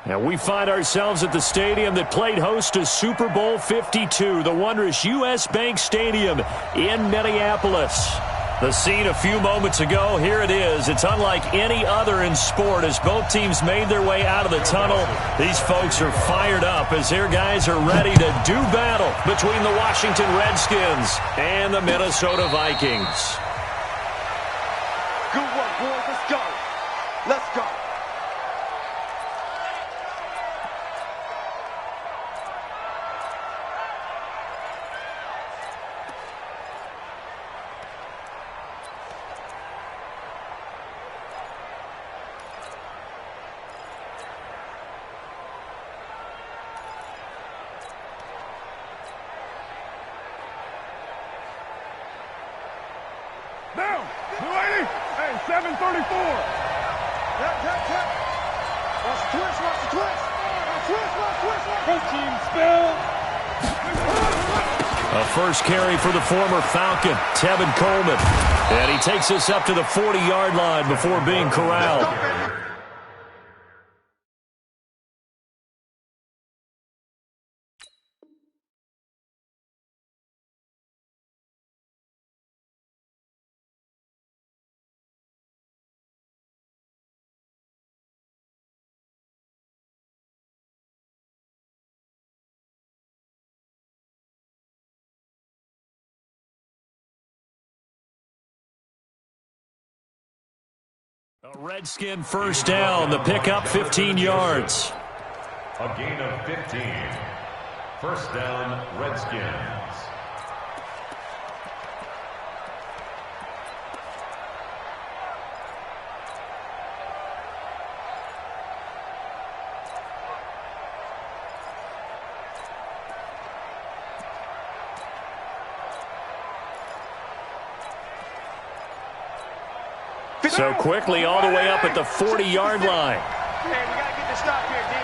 And we find ourselves at the stadium that played host to Super Bowl 52, the wondrous U.S. Bank Stadium in Minneapolis. The scene a few moments ago, here it is. It's unlike any other in sport as both teams made their way out of the tunnel. These folks are fired up as their guys are ready to do battle between the Washington Redskins and the Minnesota Vikings. Good work, boys. Let's go. Let's go. Down, 280, and 734. Tap. Watch the twist. Protein spill. A first carry for the former Falcon, Tevin Coleman. And he takes us up to the 40-yard line before being corralled. A Redskin first down, the pickup 15 yards. A gain of 15. First down, Redskins. So quickly all the way up at the 40-yard line. Man, we got to get the stop here, D.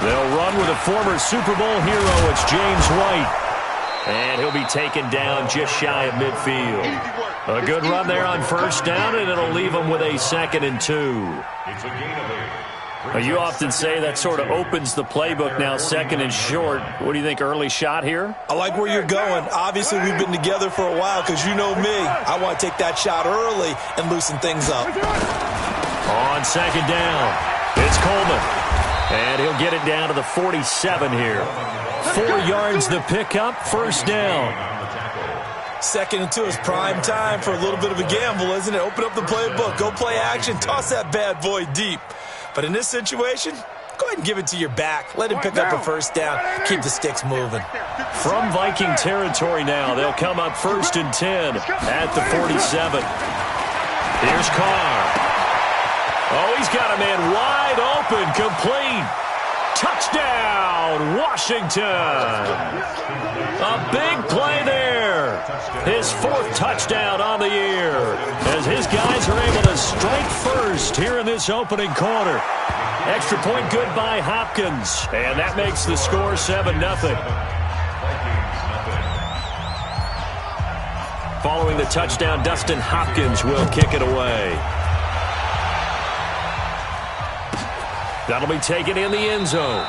They'll run with a former Super Bowl hero. It's James White. And he'll be taken down just shy of midfield. A good run there on first down, and it'll leave them with a 2nd and 2. It's a gain of 8. You often say that sort of opens the playbook now, 2nd and short. What do you think, early shot here? I like where you're going. Obviously, we've been together for a while because you know me. I want to take that shot early and loosen things up. On 2nd down, it's Coleman. And he'll get it down to the 47 here. 4 yards the pickup, first down. 2nd and 2 is prime time for a little bit of a gamble, isn't it? Open up the playbook, go play action, toss that bad boy deep. But in this situation, go ahead and give it to your back. Let him pick up a first down. Keep the sticks moving. From Viking territory now, they'll come up 1st and 10 at the 47. Here's Carr. Oh, he's got a man wide open, complete. Touchdown, Washington. A big play there. His 4th touchdown on the year as his guys are able to strike first here in this opening quarter. Extra point good by Hopkins, and that makes the score 7-0. Following the touchdown, Dustin Hopkins will kick it away. That'll be taken in the end zone.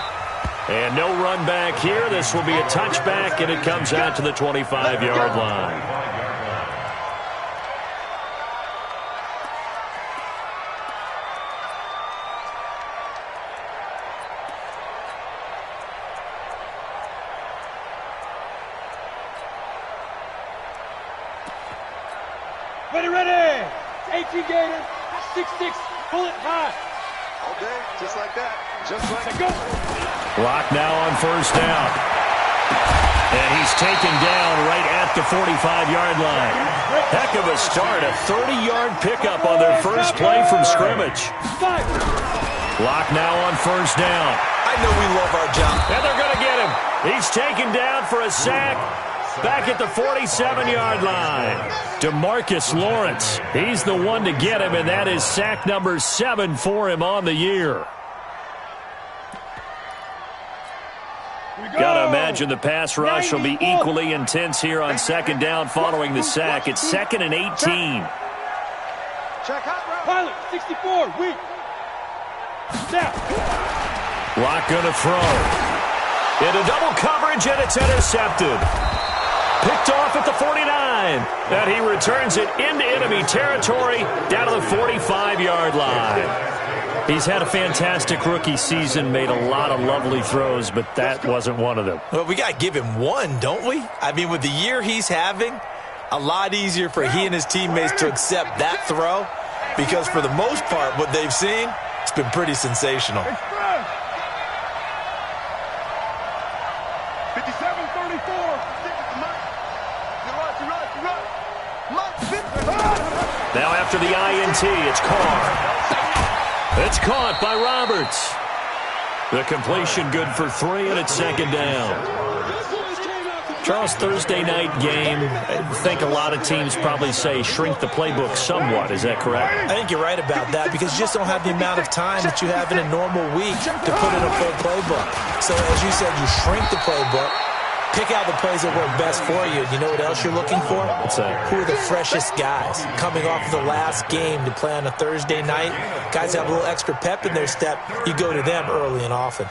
And no run back here. This will be a touchback, and it comes out to the 25-yard line. Ready. 18 Gator, 6'6", pull it high. All day, just like that. Just like that. Go. Clock now on first down. And he's taken down right at the 45-yard line. Heck of a start. A 30-yard pickup on their first play from scrimmage. Clock now on first down. I know we love our job. And they're going to get him. He's taken down for a sack. Back at the 47-yard line. DeMarcus Lawrence. He's the one to get him, and that is sack number 7 for him on the year. Got to imagine the pass rush will be equally intense here on 2nd down following the sack. It's 2nd and 18. Pilot, 64, weak. Snap. Lock gonna throw. Into double coverage, and it's intercepted. Picked off at the 49. And he returns it into enemy territory down to the 45-yard line. He's had a fantastic rookie season, made a lot of lovely throws, but that wasn't one of them. Well, we got to give him one, don't we? I mean, with the year he's having, a lot easier for he and his teammates to accept that throw because for the most part, what they've seen, it's been pretty sensational. 57-34. Now after the INT, it's Carr. It's caught by Roberts. The completion good for 3, and it's second down. Charles, Thursday night game, I think a lot of teams probably say shrink the playbook somewhat. Is that correct? I think you're right about that because you just don't have the amount of time that you have in a normal week to put in a full playbook. So as you said, you shrink the playbook, pick out the plays that work best for you. You know what else you're looking for? What's that? Who are the freshest guys coming off of the last game to play on a Thursday night? Guys have a little extra pep in their step. You go to them early and often.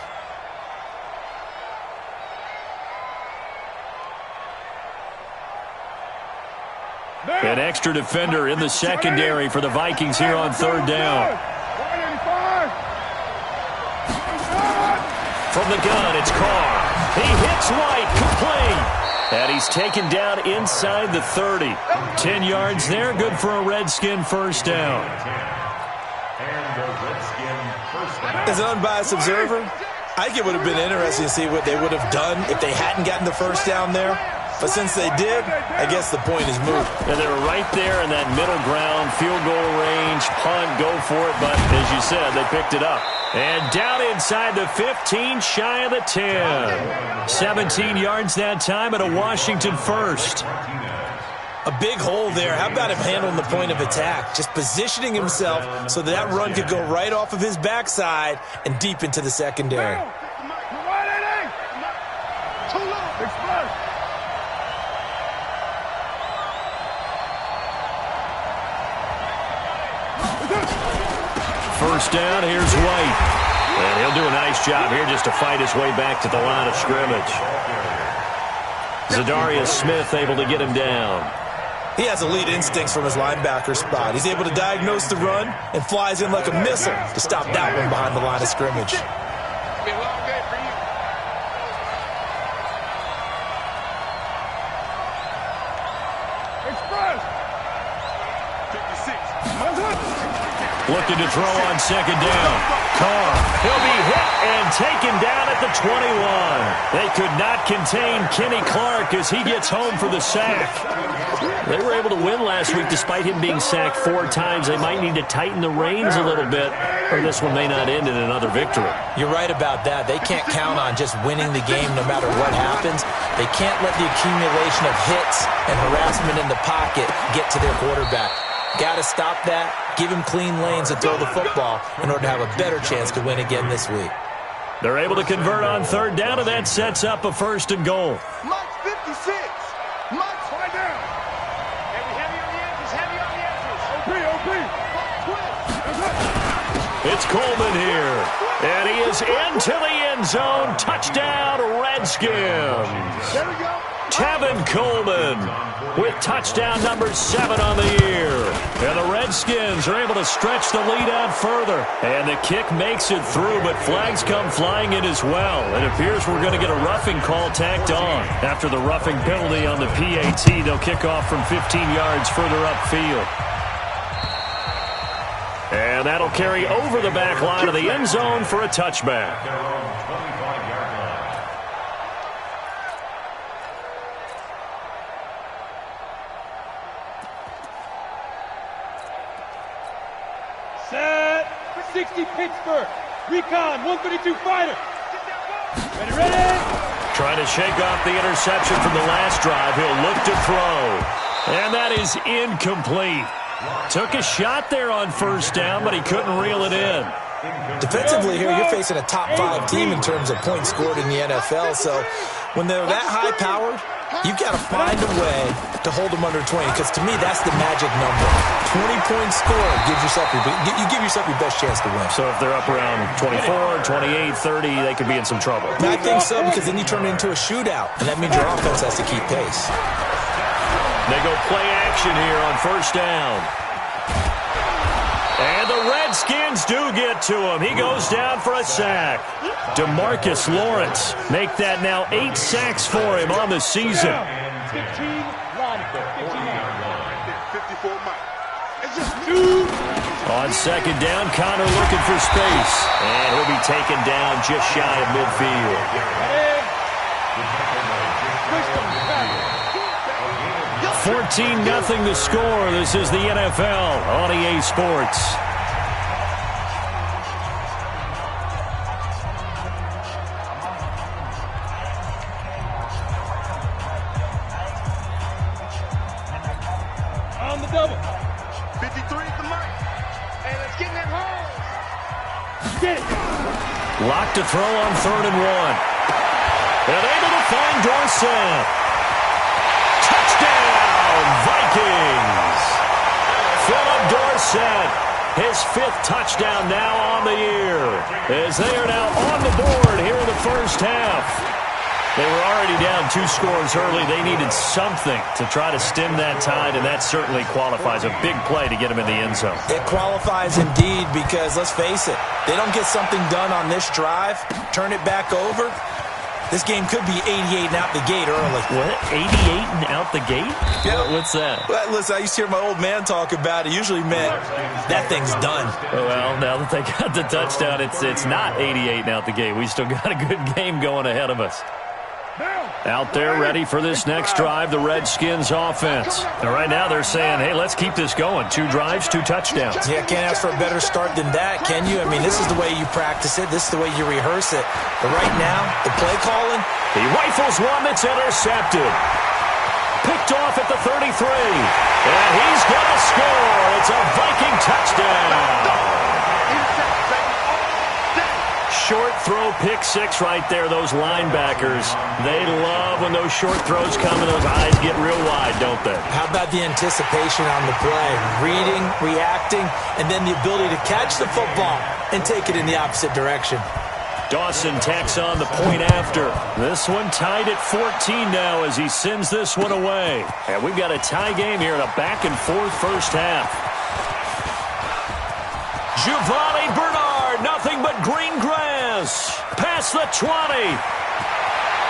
An extra defender in the secondary for the Vikings here on third down. From the gun, it's Carr. He hits White, complete. And he's taken down inside the 30. 10 yards there, good for a Redskin first down. As an unbiased observer, I think it would have been interesting to see what they would have done if they hadn't gotten the first down there. But since they did, I guess the point is moved. And they were right there in that middle ground, field goal range, punt, go for it. But as you said, they picked it up. And down inside the 15, shy of the 10. 17 yards that time, and a Washington first. A big hole there. How about him handling the point of attack? Just positioning himself so that run could go right off of his backside and deep into the secondary. First down, here's White. And he'll do a nice job here just to fight his way back to the line of scrimmage. Zadarius Smith able to get him down. He has elite instincts from his linebacker spot. He's able to diagnose the run and flies in like a missile to stop that one behind the line of scrimmage. Looking to throw on second down. Carr, he'll be hit and taken down at the 21. They could not contain Kenny Clark as he gets home for the sack. They were able to win last week despite him being sacked 4 times. They might need to tighten the reins a little bit, or this one may not end in another victory. You're right about that. They can't count on just winning the game no matter what happens. They can't let the accumulation of hits and harassment in the pocket get to their quarterback. Got to stop that, give him clean lanes and throw the football in order to have a better chance to win again this week. They're able to convert on third down, and that sets up a first and goal. Mike 56. Mike, slide down. Heavy on the edges, heavy on the edges. OP. It's Coleman here, and he is into the end zone. Touchdown, Redskins. There we go. Tevin Coleman with touchdown number 7 on the year. And the Redskins are able to stretch the lead out further. And the kick makes it through, but flags come flying in as well. It appears we're going to get a roughing call tacked on. After the roughing penalty on the PAT, they'll kick off from 15 yards further upfield. And that'll carry over the back line of the end zone for a touchback. Set. 60 Pittsburgh. Recon, 132 fighter. Ready. Trying to shake off the interception from the last drive. He'll look to throw. And that is incomplete. Took a shot there on first down, but he couldn't reel it in. Defensively here, you're facing a top 5 team in terms of points scored in the NFL. So when they're that high-powered, You've got to find a way to hold them under 20, because to me, that's the magic number. 20-point score gives yourself you give yourself your best chance to win. So if they're up around 24, 28, 30, they could be in some trouble. I think so, because then you turn it into a shootout, and that means your offense has to keep pace. They go play action here on first down. And the Redskins do get to him. He goes down for a sack. DeMarcus Lawrence make that now 8 sacks for him on the season. 54 On second down, Connor looking for space. And he'll be taken down just shy of midfield. 14-0 the score. This is the NFL on EA Sports. On the double. 53 at the mark. Hey, let's get in that hole. Get it. Locked to throw on 3rd and 1. And able to find Dorsett. Touchdown, Vikings. Philip Dorsett, his 5th touchdown now on the year, as they are now on the board here in the first half. They were already down 2 scores early. They needed something to try to stem that tide, and that certainly qualifies. A big play to get them in the end zone. It qualifies indeed, because let's face it, they don't get something done on this drive, turn it back over, this game could be 88 and out the gate early. What? 88 and out the gate? Yeah. What's that? Well, listen, I used to hear my old man talk about it. Usually meant that thing's done. Well, now that they got the touchdown, it's not 88 and out the gate. We still got a good game going ahead of us. Out there ready for this next drive, the Redskins offense. And right now they're saying, hey, let's keep this going. 2 drives, 2 touchdowns. Yeah, can't ask for a better start than that, can you? I mean, this is the way you practice it. This is the way you rehearse it. But right now, the play calling. He rifles one that's intercepted. Picked off at the 33. And he's going to score. It's a Viking touchdown. Short throw, pick 6 right there. Those linebackers, they love when those short throws come and those eyes get real wide, don't they? How about the anticipation on the play? Reading, reacting, and then the ability to catch the football and take it in the opposite direction. Dawson tacks on the point after. This one tied at 14 now as he sends this one away. And we've got a tie game here in a back-and-forth first half. Giovanni Bernard, nothing but green grass. Past the 20.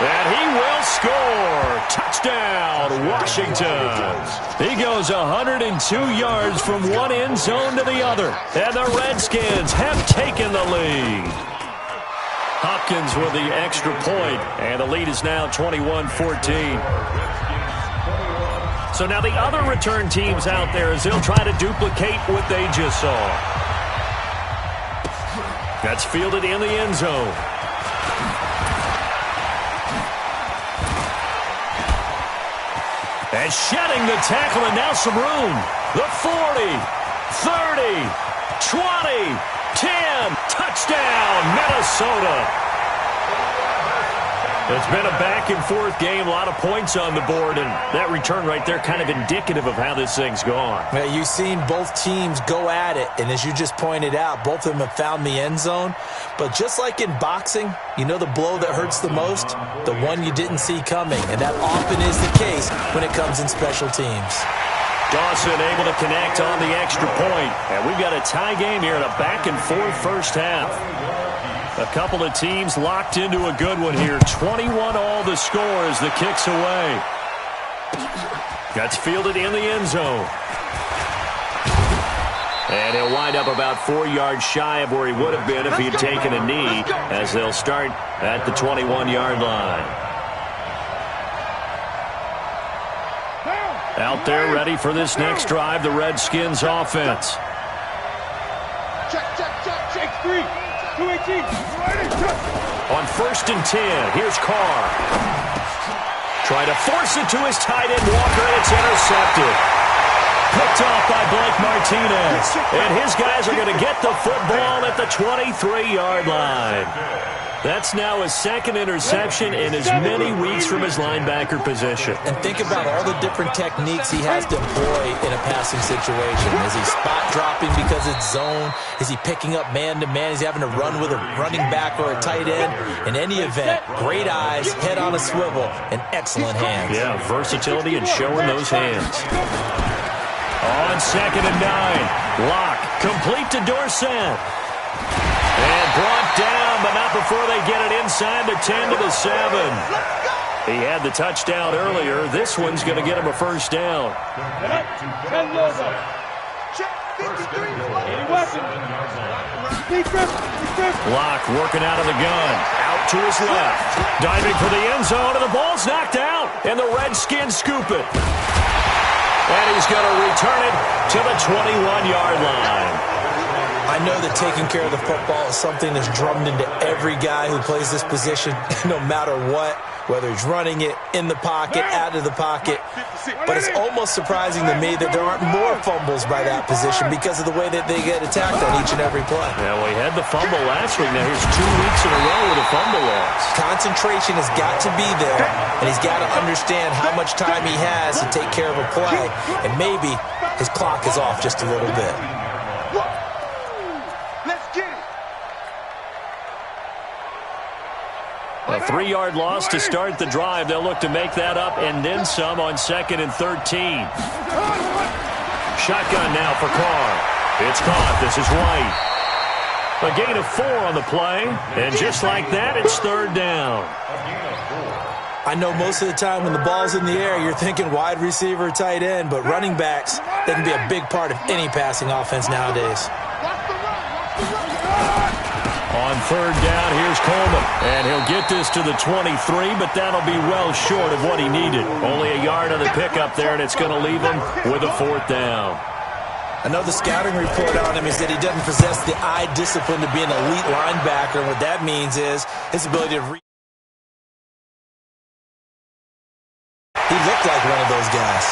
And he will score. Touchdown, Washington. He goes 102 yards from one end zone to the other. And the Redskins have taken the lead. Hopkins with the extra point. And the lead is now 21-14. So now the other return teams out there as they'll try to duplicate what they just saw. That's fielded in the end zone. And shedding the tackle, and now some room. The 40, 30, 20, 10. Touchdown, Minnesota. It's been a back-and-forth game, a lot of points on the board, and that return right there kind of indicative of how this thing's gone. Well, you've seen both teams go at it, and as you just pointed out, both of them have found the end zone. But just like in boxing, you know the blow that hurts the most? The one you didn't see coming, and that often is the case when it comes in special teams. Dawson able to connect on the extra point, and we've got a tie game here in a back-and-forth first half. A couple of teams locked into a good one here. 21-all the score as the kick's away. That's fielded in the end zone. And he'll wind up about 4 yards shy of where he would have been if he had taken a knee, as they'll start at the 21-yard line. Out there ready for this next drive, the Redskins offense. Check 3. 218. On 1st and 10, here's Carr. Trying to force it to his tight end, Walker, and it's intercepted. Picked off by Blake Martinez. And his guys are going to get the football at the 23-yard line. That's now his second interception in as many weeks from his linebacker position. And think about all the different techniques he has to employ in a passing situation. Is he spot dropping because it's zone? Is he picking up man-to-man? Is he having to run with a running back or a tight end? In any event, great eyes, head on a swivel, and excellent hands. Yeah, versatility and showing those hands. On 2nd and 9, Locke complete to Dorsett. And brought down, but not before they get it inside the 10 to the 7. He had the touchdown earlier. This one's going to get him a first down. Locke working out of the gun. Out to his left. Diving for the end zone, and the ball's knocked out. And the Redskins scoop it. And he's going to return it to the 21-yard line. I know that taking care of the football is something that's drummed into every guy who plays this position, no matter what, whether he's running it, in the pocket, out of the pocket. But it's almost surprising to me that there aren't more fumbles by that position because of the way that they get attacked on each and every play. Yeah, well, he had the fumble last week. Now here's 2 weeks in a row with a fumble loss. Concentration has got to be there, and he's got to understand how much time he has to take care of a play, and maybe his clock is off just a little bit. A 3-yard loss to start the drive. They'll look to make that up and then some on 2nd and 13. Shotgun now for Carr. It's caught. This is White. A gain of 4 on the play. And just like that, it's 3rd down. I know most of the time when the ball's in the air, you're thinking wide receiver, tight end, but running backs, they can be a big part of any passing offense nowadays. On 3rd down, here's Coleman. And he'll get this to the 23, but that'll be well short of what he needed. Only a yard on the pickup there, and it's going to leave him with a 4th down. I know the scouting report on him is that he doesn't possess the eye discipline to be an elite linebacker. What that means is his ability to read. He looked like one of those guys.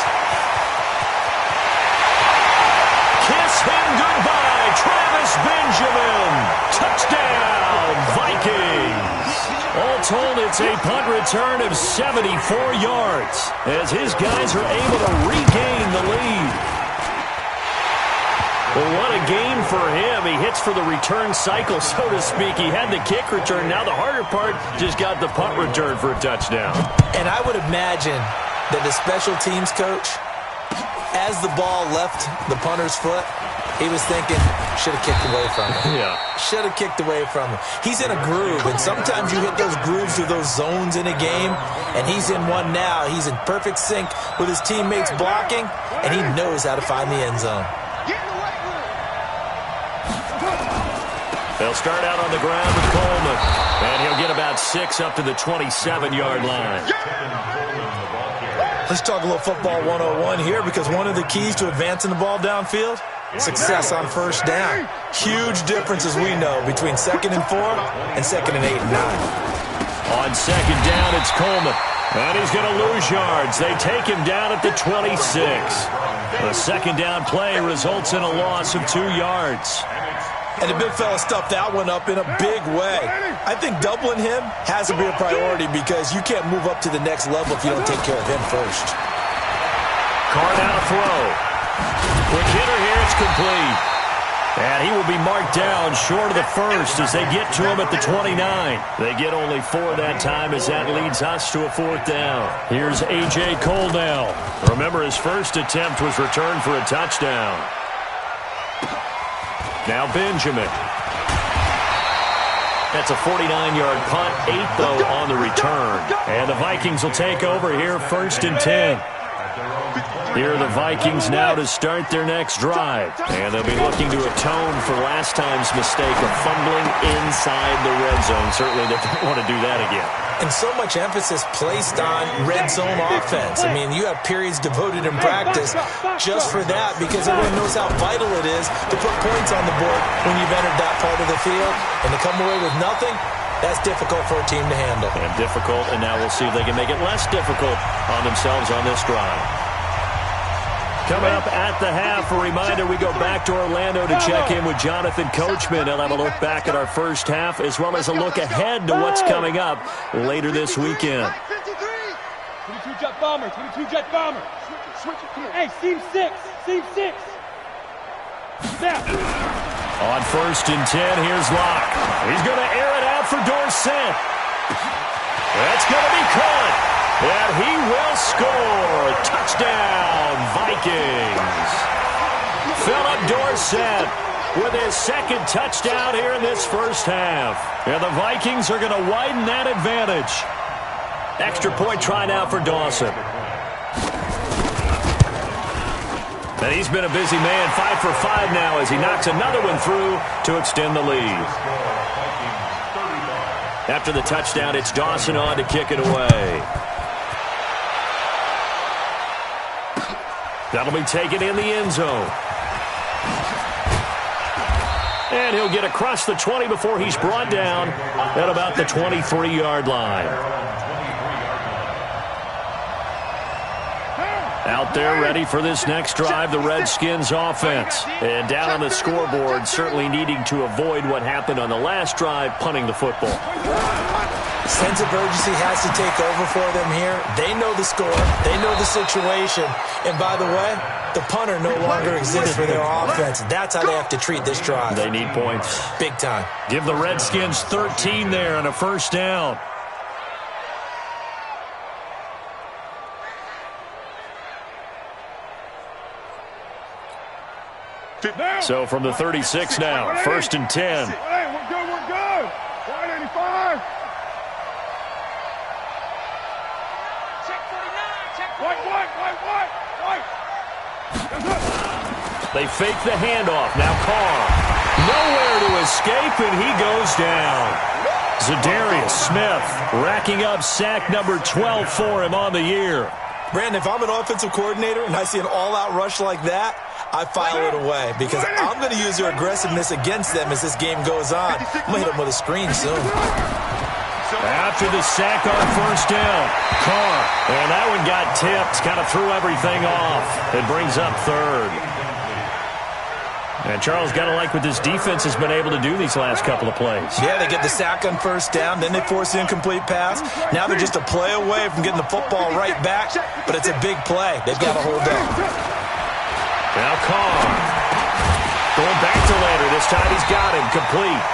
Kiss him goodbye, Travis Benjamin. Touchdown, Vikings. All told, it's a punt return of 74 yards as his guys are able to regain the lead. Well, what a game for him. He hits for the return cycle, so to speak. He had the kick return. Now the harder part just got the punt return for a touchdown. And I would imagine that the special teams coach, as the ball left the punter's foot, he was thinking, should have kicked away from him. Yeah. Should have kicked away from him. He's in a groove, and sometimes you hit those grooves or those zones in a game, and he's in one now. He's in perfect sync with his teammates blocking, and he knows how to find the end zone. They'll start out on the ground with Coleman, and he'll get about 6 up to the 27-yard line. Let's talk a little football 101 here, because one of the keys to advancing the ball downfield, success on 1st down. Huge difference, as we know, between 2nd and 4 and 2nd and 8 and 9. On 2nd down, it's Coleman. And he's going to lose yards. They take him down at the 26. The 2nd down play results in a loss of 2 yards. And the big fella stuffed that one up in a big way. I think doubling him has to be a priority because you can't move up to the next level if you don't take care of him first. Carr down to throw. Quick hitter here, it's complete. And he will be marked down short of the 1st as they get to him at the 29. They get only 4 that time as that leads us to a 4th down. Here's A.J. Cole now. Remember, his first attempt was returned for a touchdown. Now Benjamin. That's a 49-yard punt, 8 though on the return. And the Vikings will take over here 1st and 10. Here are the Vikings now to start their next drive. And they'll be looking to atone for last time's mistake of fumbling inside the red zone. Certainly they don't want to do that again. And so much emphasis placed on red zone offense. I mean, you have periods devoted in practice just for that because everyone knows how vital it is to put points on the board when you've entered that part of the field. And to come away with nothing, that's difficult for a team to handle. And difficult, and now we'll see if they can make it less difficult on themselves on this drive. Coming up at the half, a reminder we go back to Orlando to check in with Jonathan Coachman. He'll have a look back at our first half as well as a look ahead to what's coming up later this weekend. 22 jet bomber, 22 jet bomber. Switch it, come on. Hey, seam 6, seam 6. Snap. On 1st and 10, here's Locke. He's going to air it out for Dorsett. That's going to be caught. And he will score. Touchdown, Vikings. Philip Dorsett with his second touchdown here in this first half. And the Vikings are going to widen that advantage. Extra point try now for Dawson. And he's been a busy man, 5 for 5 now as he knocks another one through to extend the lead. After the touchdown, it's Dawson on to kick it away. That'll be taken in the end zone. And he'll get across the 20 before he's brought down at about the 23-yard line. Out there ready for this next drive, the Redskins offense. And down on the scoreboard, certainly needing to avoid what happened on the last drive, punting the football. Sense of urgency has to take over for them here. They know the score. They know the situation. And by the way, the punter no longer exists for their offense. That's how they have to treat this drive. They need points. Big time. Give the Redskins 13 there and a first down. So from the 36 now, 1st and 10. Hey, we're good, we're good. 185. Check 49, check 49. White. They fake the handoff. Now Carr. Nowhere to escape, and he goes down. Zadarius Smith racking up sack number 12 for him on the year. Brandon, if I'm an offensive coordinator and I see an all-out rush like that, I file it away because I'm going to use their aggressiveness against them as this game goes on. I'm going to hit them with a screen soon. After the sack on 1st down, Carr. And that one got tipped, kind of threw everything off. It brings up 3rd. And Charles, got to like what this defense has been able to do these last couple of plays. Yeah, they get the sack on 1st down, then they force the incomplete pass. Now they're just a play away from getting the football right back, but it's a big play. They've got to hold up. Now Carr. Going back to Lander. This time he's got him complete.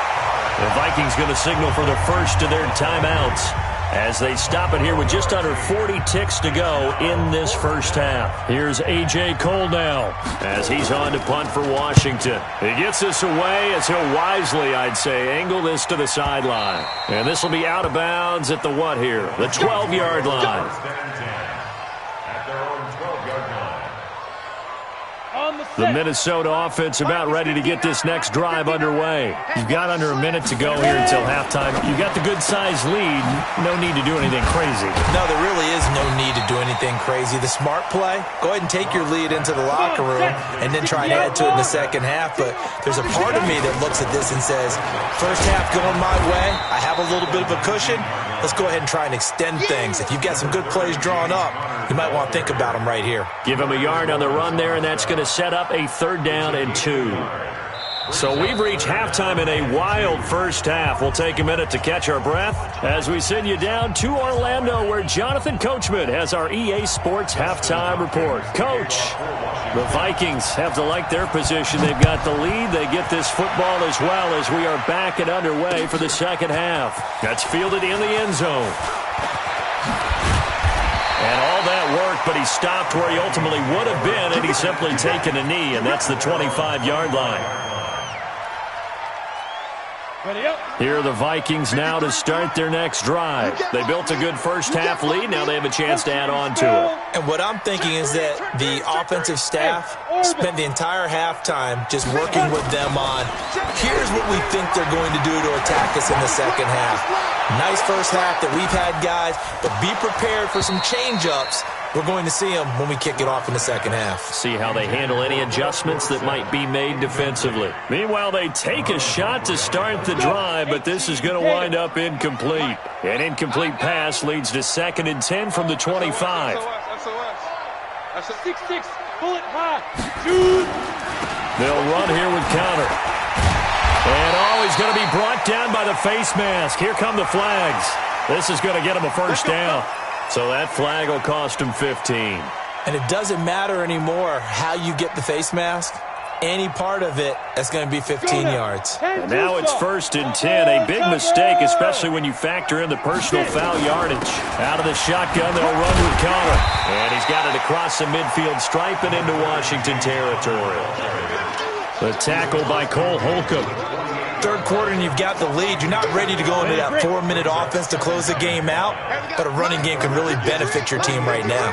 The Vikings going to signal for the first of their timeouts as they stop it here with just under 40 ticks to go in this first half. Here's A.J. Cole now as he's on to punt for Washington. He gets this away as he'll wisely, I'd say, angle this to the sideline. And this will be out of bounds at the what here? The 12-yard line. The Minnesota offense about ready to get this next drive underway. You've got under a minute to go here until halftime. You've got the good-sized lead. No need to do anything crazy. No, there really is no need to do anything crazy. The smart play, go ahead and take your lead into the locker room and then try and add to it in the second half. But there's a part of me that looks at this and says, first half going my way, I have a little bit of a cushion. Let's go ahead and try and extend things. If you've got some good plays drawn up, you might want to think about them right here. Give him a yard on the run there, and that's going to set up a 3rd down and 2. So we've reached halftime in a wild first half. We'll take a minute to catch our breath as we send you down to Orlando where Jonathan Coachman has our EA Sports halftime report. Coach, the Vikings have to like their position. They've got the lead. They get this football as well as we are back and underway for the second half. That's fielded in the end zone. And all that work, but he stopped where he ultimately would have been, and he's simply taken a knee, and that's the 25-yard line. Here are the Vikings now to start their next drive. They built a good first half lead. Now they have a chance to add on to it. And what I'm thinking is that the offensive staff spent the entire halftime just working with them on, here's what we think they're going to do to attack us in the second half. Nice first half that we've had, guys, but be prepared for some change-ups. We're going to see them when we kick it off in the second half. See how they handle any adjustments that might be made defensively. Meanwhile, they take a shot to start the drive, but this is going to wind up incomplete. An incomplete pass leads to 2nd and 10 from the 25. That's a 6-6. Pull it high. Shoot. They'll run here with counter. And he's going to be brought down by the face mask. Here come the flags. This is going to get him a first down. So that flag will cost him 15. And it doesn't matter anymore how you get the face mask. Any part of it, that's going to be 15 yards. And now it's 1st and 10. A big mistake, especially when you factor in the personal foul yardage. Out of the shotgun, they'll run with counter. And he's got it across the midfield stripe and into Washington territory. The tackle by Cole Holcomb. Third quarter and you've got the lead. You're not ready to go into that 4-minute offense to close the game out, but a running game can really benefit your team right now.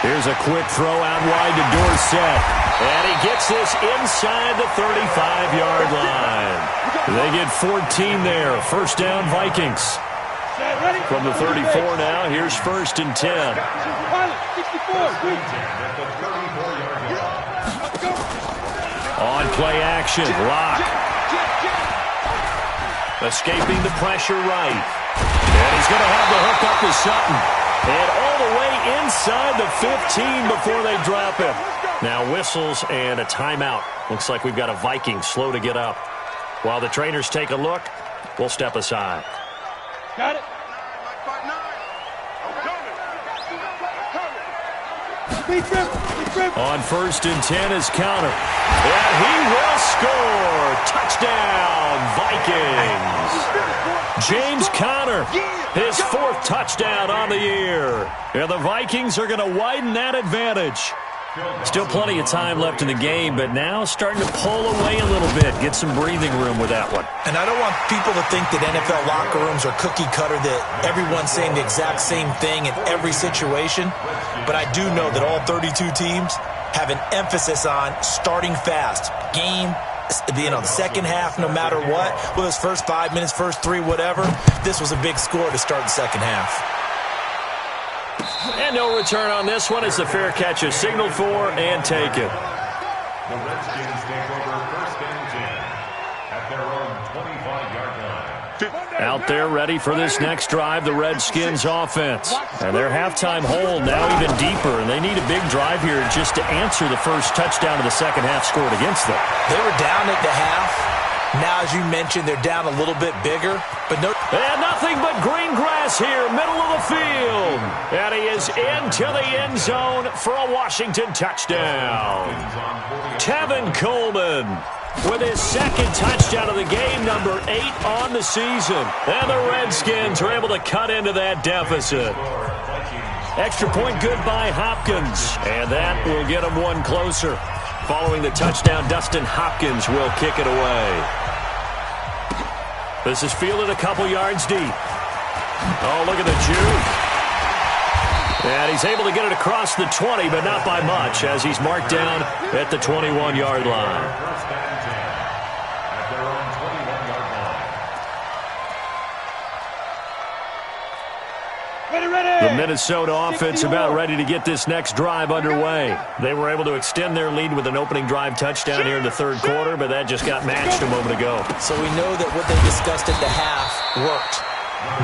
Here's a quick throw out wide to Dorsett. And he gets this inside the 35-yard line. They get 14 there. First down, Vikings. From the 34 now, here's 1st and 10. On play action, Locke. Escaping the pressure right. And he's going to have the hook up to Sutton. And all the way inside the 15 before they drop him. Now whistles and a timeout. Looks like we've got a Viking slow to get up. While the trainers take a look, we'll step aside. Got it. On 1st and 10 is counter. And he will score. Touchdown, Vikings. James Conner, his 4th touchdown on the year. And the Vikings are going to widen that advantage. Still plenty of time left in the game, but now starting to pull away a little bit. Get some breathing room with that one. And I don't want people to think that NFL locker rooms are cookie cutter, that everyone's saying the exact same thing in every situation. But I do know that all 32 teams have an emphasis on starting fast. Game, the second half, no matter what. Well, those first 5 minutes, first 3, whatever. This was a big score to start the second half. And no return on this one as the fair catch is signaled for and taken. The Redskins take over 1st and 10 at their own 25-yard line. Out there ready for this next drive, the Redskins offense. And their halftime hole now even deeper, and they need a big drive here just to answer the first touchdown of the second half scored against them. They were down at the half. Now, as you mentioned, they're down a little bit bigger, but no. And nothing but green grass here, middle of the field. And he is into the end zone for a Washington touchdown. Tevin Coleman with his 2nd touchdown of the game, number 8 on the season. And the Redskins are able to cut into that deficit. Extra point good by Hopkins. And that will get them one closer. Following the touchdown, Dustin Hopkins will kick it away. This is fielded a couple yards deep. Oh, look at the juke. And he's able to get it across the 20, but not by much, as he's marked down at the 21-yard line. First and 10 at their own 21-yard line. The Minnesota offense about ready to get this next drive underway. They were able to extend their lead with an opening drive touchdown here in the 3rd quarter, but that just got matched a moment ago. So we know that what they discussed at the half worked.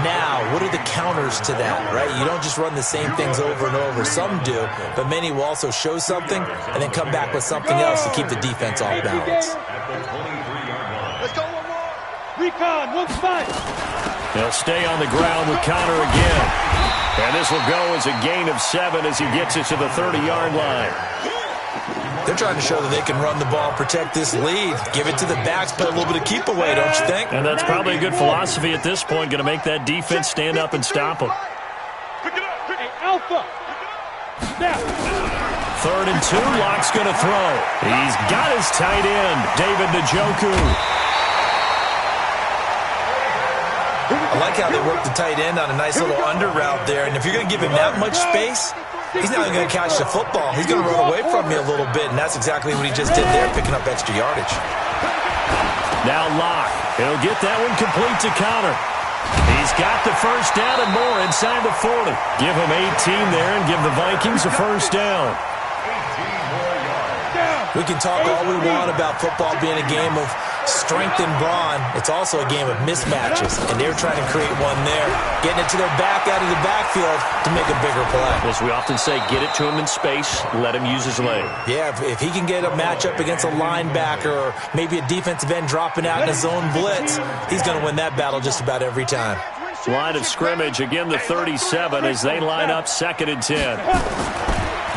Now, what are the counters to that, right? You don't just run the same things over and over. Some do, but many will also show something and then come back with something else to keep the defense off balance. At the 23-yard line. Let's go one more. Recon, 1 spot. They'll stay on the ground with Conner again. And this will go as a gain of 7 as he gets it to the 30-yard line. They're trying to show that they can run the ball, protect this lead, give it to the backs, play a little bit of keep away, don't you think? And that's probably a good philosophy at this point, going to make that defense stand up and stop them. Hey, Alpha. Snap. 3rd and 2, Locke's going to throw. He's got his tight end, David Njoku. I like how they work the tight end on a nice little under route there, and if you're going to give him that much space, he's not even going to catch the football. He's going to run away from you a little bit, and that's exactly what he just did there, picking up extra yardage. Now Locke. He'll get that one complete to Conner. He's got the first down and more inside the 40. Give him 18 there and give the Vikings a first down. We can talk all we want about football being a game of strength and brawn. It's also a game of mismatches, and they're trying to create one there, getting it to their back out of the backfield to make a bigger play. As we often say, get it to him in space, let him use his leg. Yeah, if he can get a matchup against a linebacker or maybe a defensive end dropping out in a zone blitz, he's going to win that battle just about every time. Line of scrimmage, again the 37 as they line up 2nd and 10.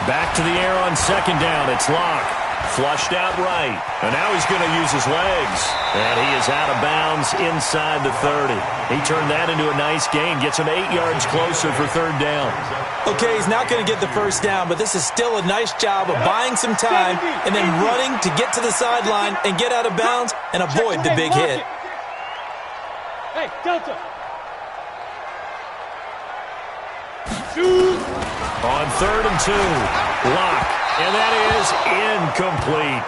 Back to the air on 2nd down. It's Locke. Flushed out right. And now he's going to use his legs. And he is out of bounds inside the 30. He turned that into a nice gain. Gets him 8 yards closer for 3rd down. Okay, he's not going to get the 1st down, but this is still a nice job of buying some time and then running to get to the sideline and get out of bounds and avoid the big hit. Hey, Delta. On 3rd and 2, Locke, and that is incomplete.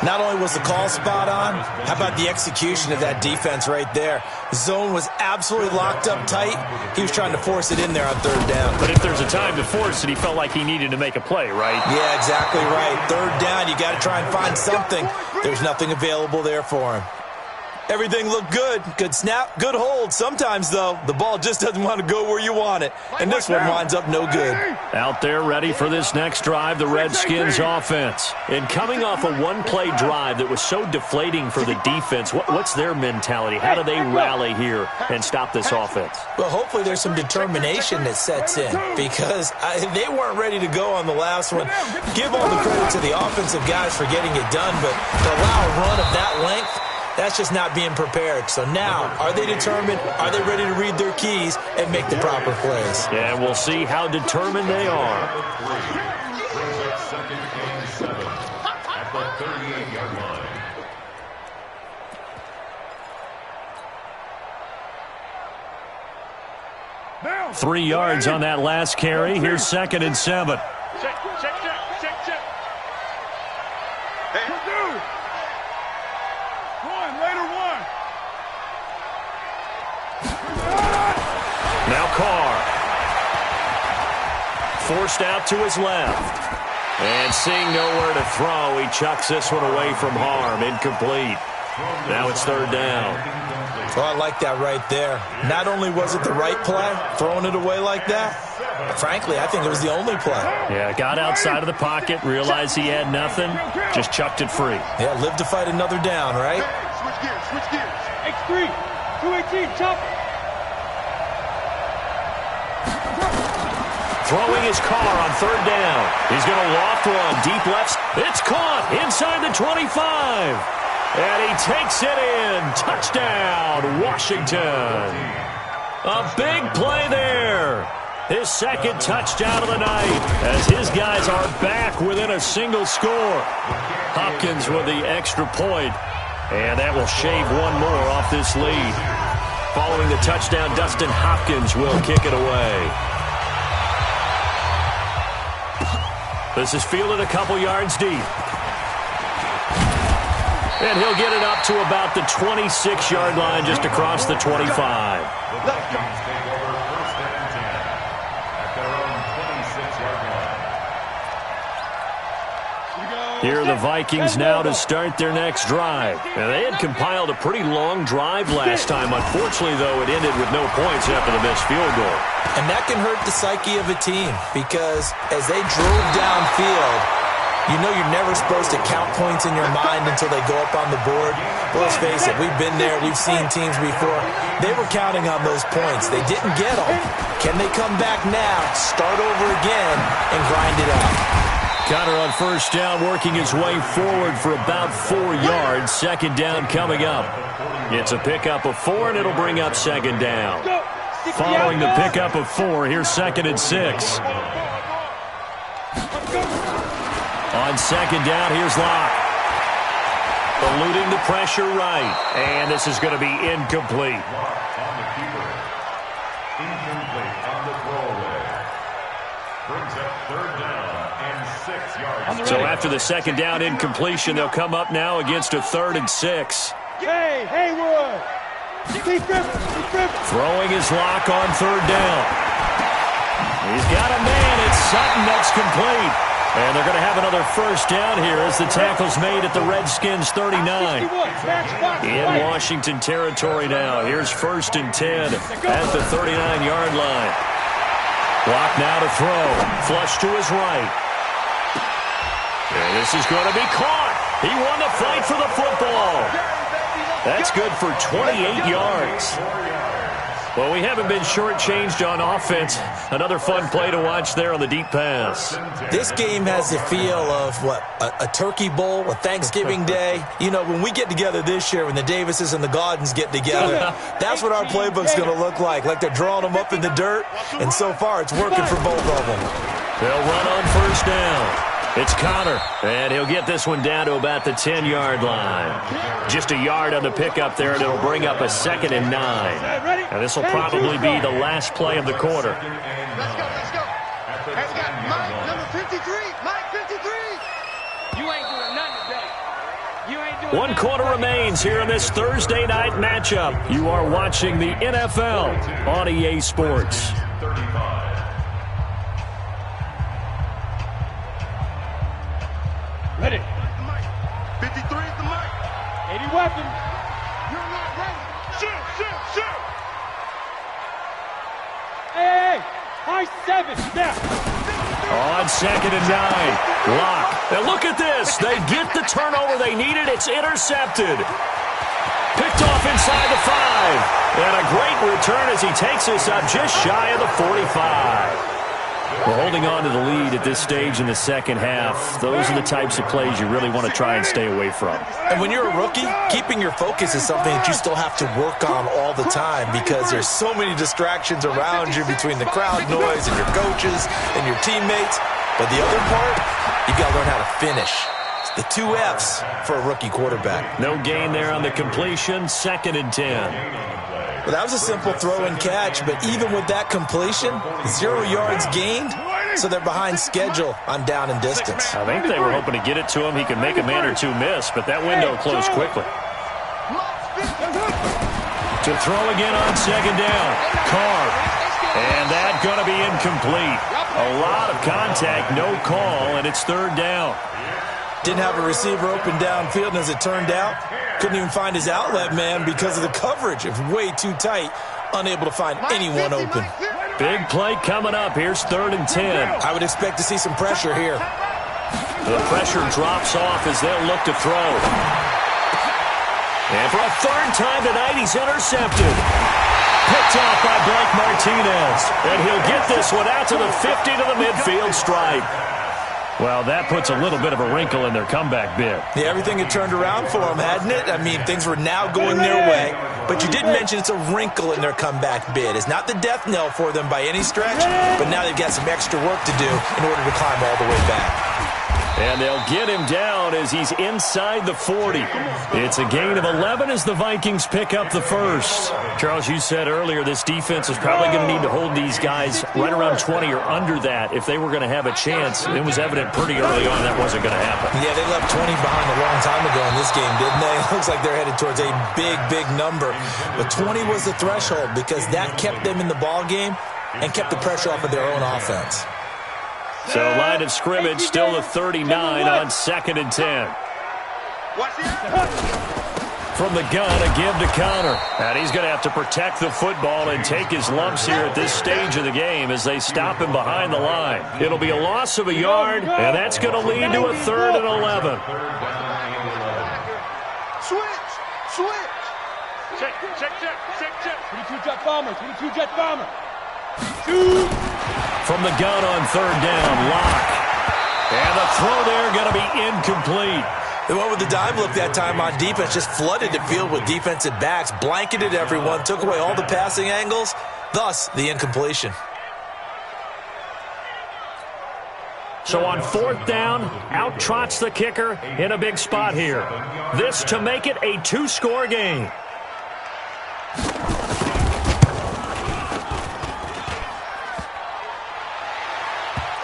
Not only was the call spot on, how about the execution of that defense right there? The zone was absolutely locked up tight. He was trying to force it in there on 3rd down. But if there's a time to force it, he felt like he needed to make a play, right? Yeah, exactly right. 3rd down, you got to try and find something. There's nothing available there for him. Everything looked good. Good snap, good hold. Sometimes, though, the ball just doesn't want to go where you want it. And this one winds up no good. Out there ready for this next drive, the Redskins offense. And coming off a one-play drive that was so deflating for the defense, what's their mentality? How do they rally here and stop this offense? Well, hopefully there's some determination that sets in because they weren't ready to go on the last one. Give all the credit to the offensive guys for getting it done, but to allow a run of that length, that's just not being prepared. So now, are they determined? Are they ready to read their keys and make the proper plays? Yeah, we'll see how determined they are. Brings up 2nd and 7 at the 38-yard line. 3 yards on that last carry. Here's 2nd and 7. Check. Hey, dude. Now Carr. Forced out to his left. And seeing nowhere to throw, he chucks this one away from harm. Incomplete. Now it's 3rd down. Well, I like that right there. Not only was it the right play, throwing it away like that, but frankly, I think it was the only play. Yeah, got outside of the pocket, realized he had nothing, just chucked it free. Yeah, live to fight another down, right? Switch gears. X3, 218, chop. Throwing his car on 3rd down. He's going to loft one, deep left. It's caught inside the 25. And he takes it in. Touchdown, Washington. A big play there. His 2nd touchdown of the night as his guys are back within a single score. Hopkins with the extra point. And that will shave one more off this lead. Following the touchdown, Dustin Hopkins will kick it away. This is fielded a couple yards deep. And he'll get it up to about the 26-yard line just across the 25. The Vikings take over 1st and 10 at their own 26-yard line. Here are the Vikings now to start their next drive. Now, they had compiled a pretty long drive last time. Unfortunately, though, it ended with no points after the missed field goal. And that can hurt the psyche of a team because as they drove downfield, you know you're never supposed to count points in your mind until they go up on the board. Well, let's face it, we've been there. We've seen teams before. They were counting on those points. They didn't get them. Can they come back now, start over again, and grind it out? Connor on 1st down, working his way forward for about 4 yards. 2nd down coming up. It's a pickup of 4, and it'll bring up 2nd down. Following the pickup of 4, here's 2nd and 6. On 2nd down, here's Locke. Eluding the pressure right. And this is going to be incomplete. On the keeper. Incomplete on the throwaway. Brings up 3rd down and 6 yards. So after the 2nd down incompletion, they'll come up now against a 3rd and 6. Hey, Haywood. Keep gripping. Throwing his Locke on 3rd down. He's got a man. It's Sutton that's complete. And they're going to have another first down here as the tackle's made at the Redskins' 39. In Washington territory now. Here's 1st and 10 at the 39-yard line. Block now to throw. Flush to his right. And this is going to be caught. He won the fight for the football. That's good for 28 yards. Well, we haven't been shortchanged on offense. Another fun play to watch there on the deep pass. This game has the feel of, a turkey bowl, a Thanksgiving day. You know, when we get together this year, when the Davises and the Gaudens get together, that's what our playbook's going to look like they're drawing them up in the dirt, and so far it's working for both of them. They'll run on first down. It's Connor, and he'll get this one down to about the 10-yard line. Just a yard on the pickup there, and it'll bring up a 2nd and 9. And this will probably be the last play of the quarter. Let's go. Hey, we got Mike, number 53. Mike, 53. You ain't doing nothing today. You ain't doing One quarter remains here in this Thursday night matchup. You are watching the NFL on EA Sports. Ready. 53 is the mic. 80 weapons. You're not ready. Shoot. Hey. High 7. Now. On 2nd and 9. Lock. And look at this. They get the turnover they needed. It's intercepted. Picked off inside the 5. And a great return as he takes us up just shy of the 45. We're holding on to the lead at this stage in the second half. Those are the types of plays you really want to try and stay away from. And when you're a rookie, keeping your focus is something that you still have to work on all the time because there's so many distractions around you between the crowd noise and your coaches and your teammates. But the other part, you got to learn how to finish. It's the 2 F's for a rookie quarterback. No gain there on the completion, 2nd and 10. Well, that was a simple throw and catch, but even with that completion, 0 yards gained, so they're behind schedule on down and distance. I think they were hoping to get it to him. He could make a man or two miss, but that window closed quickly. To throw again on 2nd down. Carr. And that's going to be incomplete. A lot of contact, no call, and it's 3rd down. Didn't have a receiver open downfield, and as it turned out, couldn't even find his outlet man because of the coverage. It was way too tight, unable to find anyone open. Big play coming up. Here's 3rd and 10. I would expect to see some pressure here. The pressure drops off as they'll look to throw. And for a 3rd time tonight, he's intercepted. Picked off by Blake Martinez. And he'll get this one out to the 50 to the midfield stripe. Well, that puts a little bit of a wrinkle in their comeback bid. Yeah, everything had turned around for them, hadn't it? I mean, things were now going their way. But you did mention it's a wrinkle in their comeback bid. It's not the death knell for them by any stretch, but now they've got some extra work to do in order to climb all the way back. And they'll get him down as he's inside the 40. It's a gain of 11 as the Vikings pick up the first. Charles, you said earlier this defense is probably going to need to hold these guys right around 20 or under that if they were going to have a chance. It was evident pretty early on that wasn't going to happen. Yeah, they left 20 behind a long time ago in this game, didn't they? It looks like they're headed towards a big, big number. But 20 was the threshold because that kept them in the ball game and kept the pressure off of their own offense. So line of scrimmage still the 39 on 2nd and 10. From the gun, a give to Connor. And he's going to have to protect the football and take his lumps here at this stage of the game as they stop him behind the line. It'll be a loss of a yard, and that's going to lead to a 3rd and 11. Switch. Check. 22 jet bomber. 22 jet bomber. From the gun on 3rd down, Lock. And the throw there going to be incomplete. They went with the dime look that time on defense, just flooded the field with defensive backs, blanketed everyone, took away all the passing angles, thus the incompletion. So on 4th down, out trots the kicker in a big spot here. This to make it a 2-score game.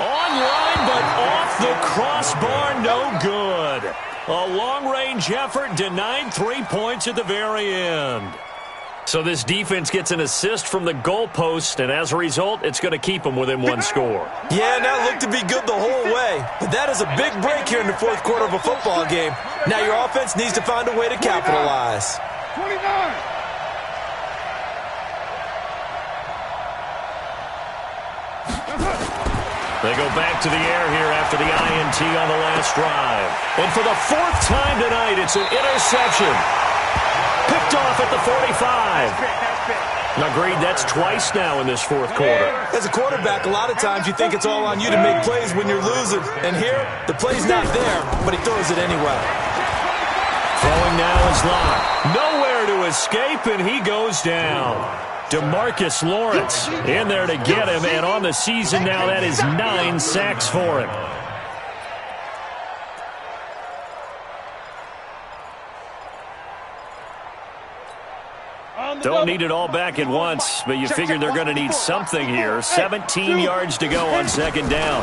Online, but off the crossbar, no good. A long-range effort denied 3 points at the very end. So this defense gets an assist from the goalpost, and as a result, it's going to keep them within one score. Yeah, and that looked to be good the whole way. But that is a big break here in the fourth quarter of a football game. Now your offense needs to find a way to capitalize. 29. They go back to the air here after the INT on the last drive. And for the fourth time tonight, it's an interception. Picked off at the 45. Agreed, that's twice now in this fourth quarter. As a quarterback, a lot of times you think it's all on you to make plays when you're losing. And here, the play's not there, but he throws it anyway. Throwing now is Locke. Nowhere to escape, and he goes down. DeMarcus Lawrence in there to get him, and on the season now, that is 9 sacks for him. Don't need it all back at once, but you figure they're going to need something here. 17 yards to go on second down.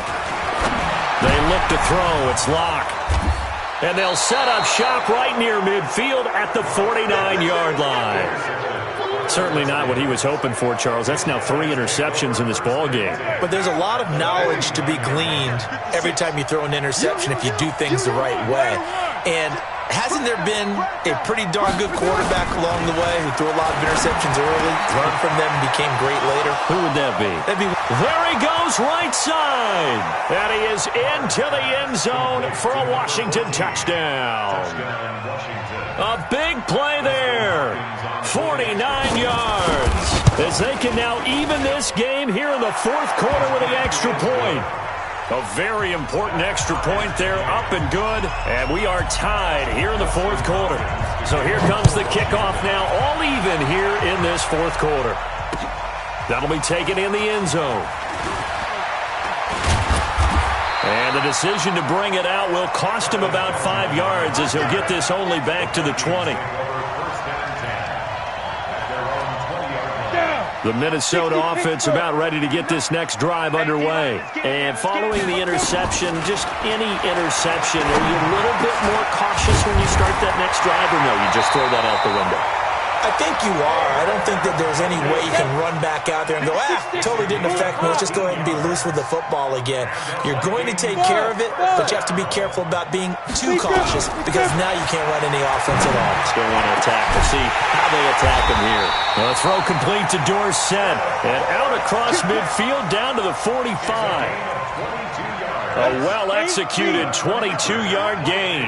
They look to throw. It's Locke. And they'll set up shop right near midfield at the 49-yard line. Certainly not what he was hoping for, Charles. That's now 3 interceptions in this ball game. But there's a lot of knowledge to be gleaned every time you throw an interception if you do things the right way. And hasn't there been a pretty darn good quarterback along the way who threw a lot of interceptions early, learned from them, and became great later? Who would that be? There he goes, right side. And he is into the end zone for a Washington touchdown. A big play there. 49 yards. As they can now even this game here in the fourth quarter with the extra point. A very important extra point there, up and good. And we are tied here in the fourth quarter. So here comes the kickoff now, all even here in this fourth quarter. That'll be taken in the end zone. And the decision to bring it out will cost him about 5 yards as he'll get this only back to the 20. The Minnesota offense about ready to get this next drive underway. And following the interception, just any interception, are you a little bit more cautious when you start that next drive, or no, you just throw that out the window? I think you are. I don't think that there's any way you can run back out there and go, totally didn't affect me. Let's just go ahead and be loose with the football again. You're going to take care of it, but you have to be careful about being too cautious because now you can't run any offense at all. Let's go on and attack. We'll see how they attack him here. The throw complete to Dorsett. And out across midfield down to the 45. A well-executed 22-yard gain.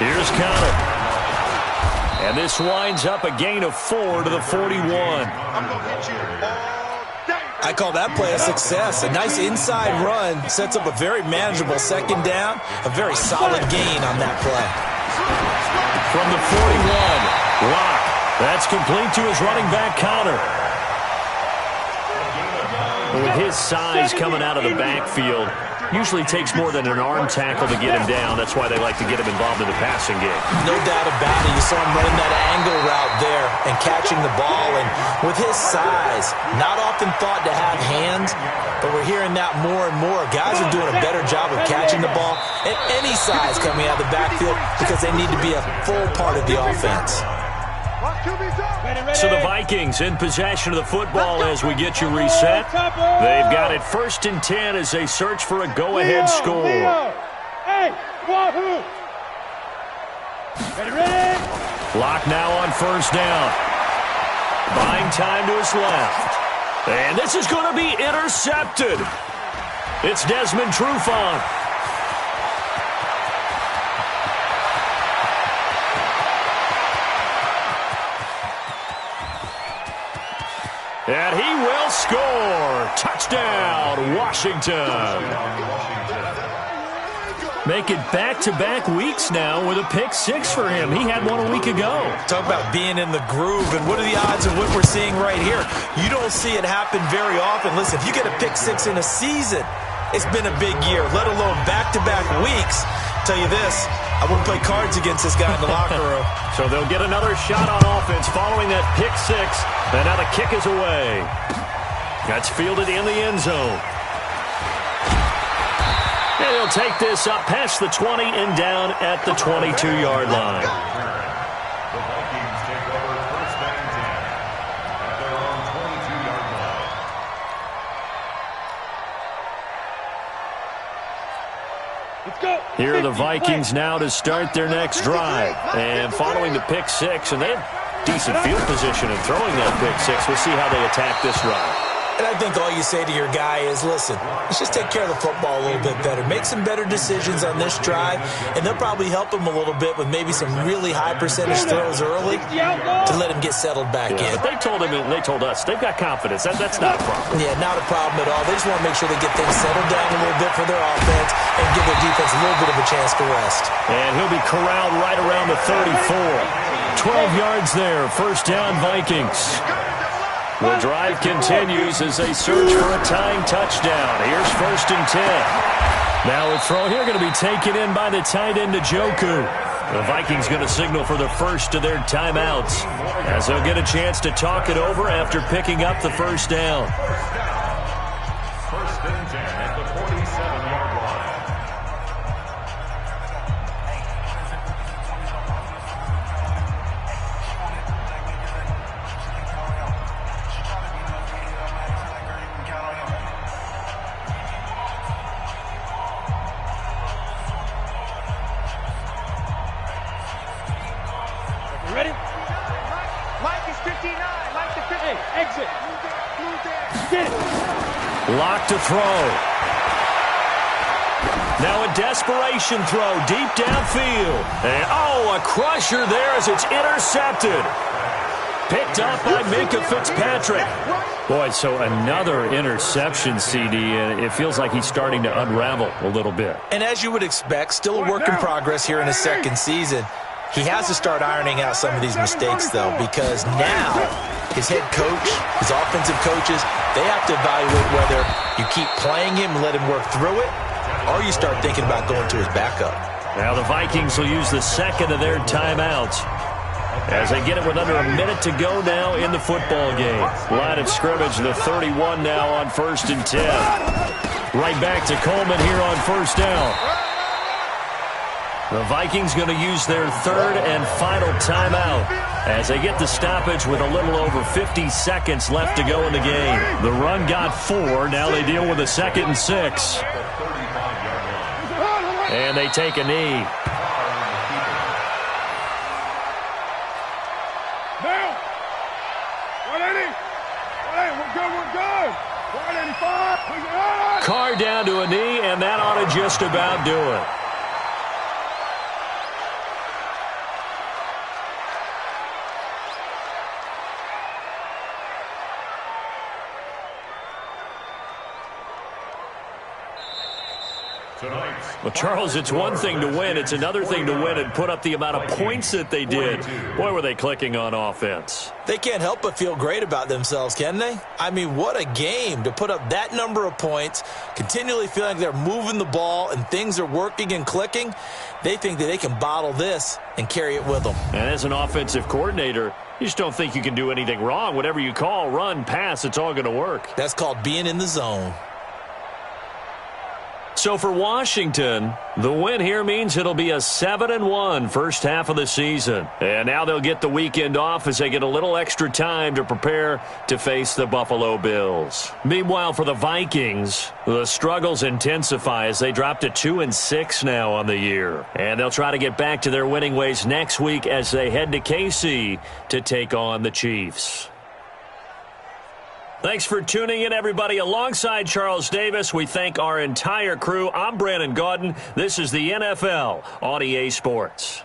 Here's Connor. And this winds up a gain of 4 to the 41. I call that play a success. A nice inside run sets up a very manageable second down. A very solid gain on that play. From the 41, Locke. That's complete to his running back, Connor. With his size coming out of the backfield, usually takes more than an arm tackle to get him down. That's why they like to get him involved in the passing game. No doubt about it. You saw him running that angle route there and catching the ball. And with his size, not often thought to have hands, but we're hearing that more and more. Guys are doing a better job of catching the ball at any size coming out of the backfield because they need to be a full part of the offense. So the Vikings in possession of the football as we get you reset. They've got it 1st and 10 as they search for a go-ahead score. Hey, Wahoo! Ready? Locke now on 1st down. Buying time to his left. And this is going to be intercepted. It's Desmond Trufant. And he will score. Touchdown, Washington. Make it back-to-back weeks now with a pick 6 for him. He had one a week ago. Talk about being in the groove, and what are the odds of what we're seeing right here? You don't see it happen very often. Listen, if you get a pick 6 in a season, it's been a big year, let alone back-to-back weeks. Tell you this, I wouldn't play cards against this guy in the locker room. So they'll get another shot on offense following that pick 6. And now the kick is away. That's fielded in the end zone. And he'll take this up past the 20 and down at the 22-yard line. The Vikings take over first and 10 at their own 22-yard line. Let's go. Here are the Vikings now to start their next drive. And following the pick six, and they had decent field position in throwing that pick six. We'll see how they attack this drive. And I think all you say to your guy is, listen, let's just take care of the football a little bit better. Make some better decisions on this drive, and they'll probably help him a little bit with maybe some really high percentage throws early to let him get settled back in. But they told him, and they told us, they've got confidence. That's not a problem. Yeah, not a problem at all. They just want to make sure they get things settled down a little bit for their offense and give their defense a little bit of a chance to rest. And he'll be corralled right around the 34. 12 yards there. First down, Vikings. The drive continues as they search for a tying touchdown. Here's first and 10. Now a throw here going to be taken in by the tight end, Njoku. The Vikings going to signal for the first of their timeouts as they'll get a chance to talk it over after picking up the first down. First and 10 at the 47-yard line. Ready? Mike is 59. Mike to 50. Hey, exit. Get it. Lock to throw. Now a desperation throw deep downfield. And, a crusher there as it's intercepted. Picked up by Minkah Fitzpatrick. Boy, so another interception, CD, and it feels like he's starting to unravel a little bit. And as you would expect, still a work in progress here in his second season. He has to start ironing out some of these mistakes, though, because now his head coach, his offensive coaches, they have to evaluate whether you keep playing him and let him work through it, or you start thinking about going to his backup. Now the Vikings will use the second of their timeouts as they get it with under a minute to go now in the football game. Line of scrimmage, the 31 now on first and 10. Right back to Coleman here on first down. The Vikings going to use their third and final timeout as they get the stoppage with a little over 50 seconds left to go in the game. The run got 4. Now they deal with a 2nd and 6. And they take a knee. Now. 180. 180. We're good. 185. Carr down to a knee, and that ought to just about do it. Well, Charles, it's one thing to win. It's another thing to win and put up the amount of points that they did. Boy, were they clicking on offense. They can't help but feel great about themselves, can they? I mean, what a game to put up that number of points, continually feeling like they're moving the ball and things are working and clicking. They think that they can bottle this and carry it with them. And as an offensive coordinator, you just don't think you can do anything wrong. Whatever you call, run, pass, it's all going to work. That's called being in the zone. So for Washington, the win here means it'll be a 7-1 first half of the season. And now they'll get the weekend off as they get a little extra time to prepare to face the Buffalo Bills. Meanwhile, for the Vikings, the struggles intensify as they drop to 2-6 now on the year. And they'll try to get back to their winning ways next week as they head to KC to take on the Chiefs. Thanks for tuning in, everybody. Alongside Charles Davis, we thank our entire crew. I'm Brandon Gaudin. This is the NFL on EA Sports.